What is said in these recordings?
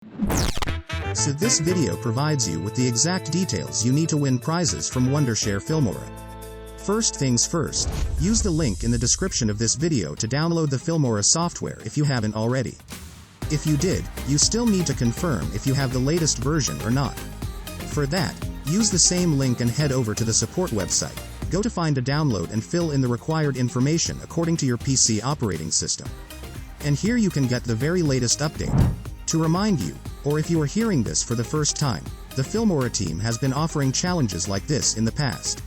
So this video provides you with the exact details you need to win prizes from Wondershare Filmora. First things first, use the link in the description of this video to download the Filmora software if you haven't already. If you did, you still need to confirm if you have the latest version or not. For that, use the same link and head over to the support website. Go to find a download and fill in the required information according to your PC operating system. And here you can get the very latest update. To remind you, or if you are hearing this for the first time, the Filmora team has been offering challenges like this in the past.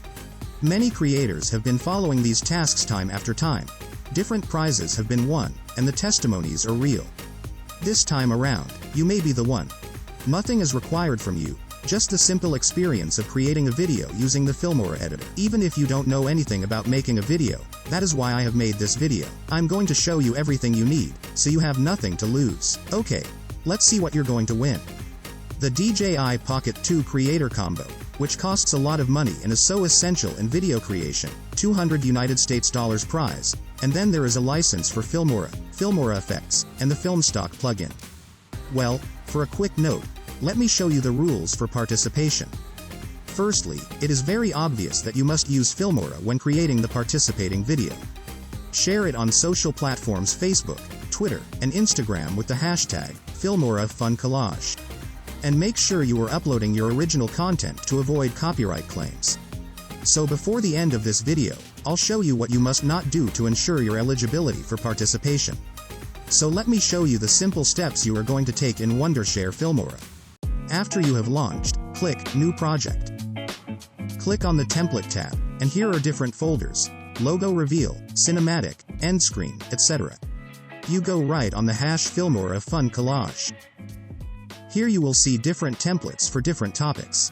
Many creators have been following these tasks time after time. Different prizes have been won, and the testimonies are real. This time around, you may be the one. Nothing is required from you, just the simple experience of creating a video using the Filmora editor. Even if you don't know anything about making a video, that is why I have made this video. I'm going to show you everything you need, so you have nothing to lose. Okay, let's see what you're going to win. The DJI Pocket 2 Creator Combo, which costs a lot of money and is so essential in video creation, $200 prize, and then there is a license for Filmora, Filmora Effects, and the FilmStock plugin. Well, for a quick note, let me show you the rules for participation. Firstly, it is very obvious that you must use Filmora when creating the participating video. Share it on social platforms Facebook, Twitter, and Instagram with the hashtag #FilmoraFunCollage. And make sure you are uploading your original content to avoid copyright claims. So before the end of this video, I'll show you what you must not do to ensure your eligibility for participation. So let me show you the simple steps you are going to take in Wondershare Filmora. After you have launched, click New Project. Click on the Template tab, and here are different folders: Logo Reveal, Cinematic, End Screen, etc. You go right on the #Filmora Fun Collage. Here you will see different templates for different topics.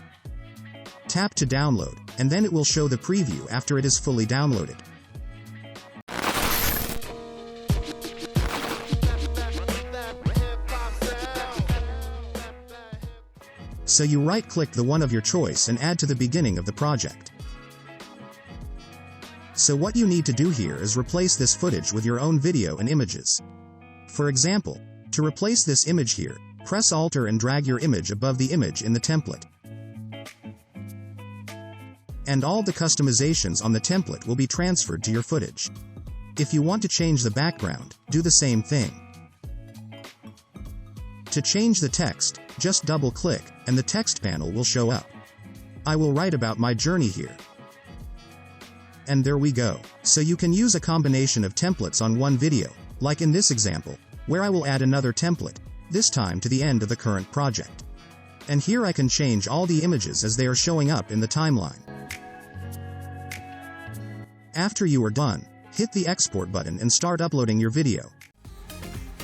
Tap to download, and then it will show the preview after it is fully downloaded. So you right-click the one of your choice and add to the beginning of the project. So what you need to do here is replace this footage with your own video and images. For example, to replace this image here, press Alt and drag your image above the image in the template. And all the customizations on the template will be transferred to your footage. If you want to change the background, do the same thing. To change the text, just double-click, and the text panel will show up. I will write about my journey here. And there we go. So you can use a combination of templates on one video, like in this example, where I will add another template, this time to the end of the current project. And here I can change all the images as they are showing up in the timeline. After you are done, hit the export button and start uploading your video.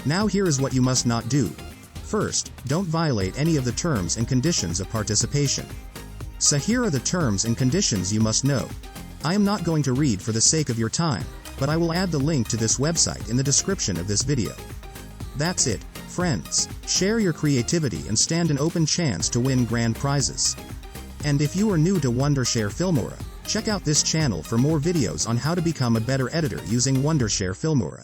Now here is what you must not do. First, don't violate any of the terms and conditions of participation. So here are the terms and conditions you must know. I am not going to read for the sake of your time, but I will add the link to this website in the description of this video. That's it, friends. Share your creativity and stand an open chance to win grand prizes. And if you are new to Wondershare Filmora, check out this channel for more videos on how to become a better editor using Wondershare Filmora.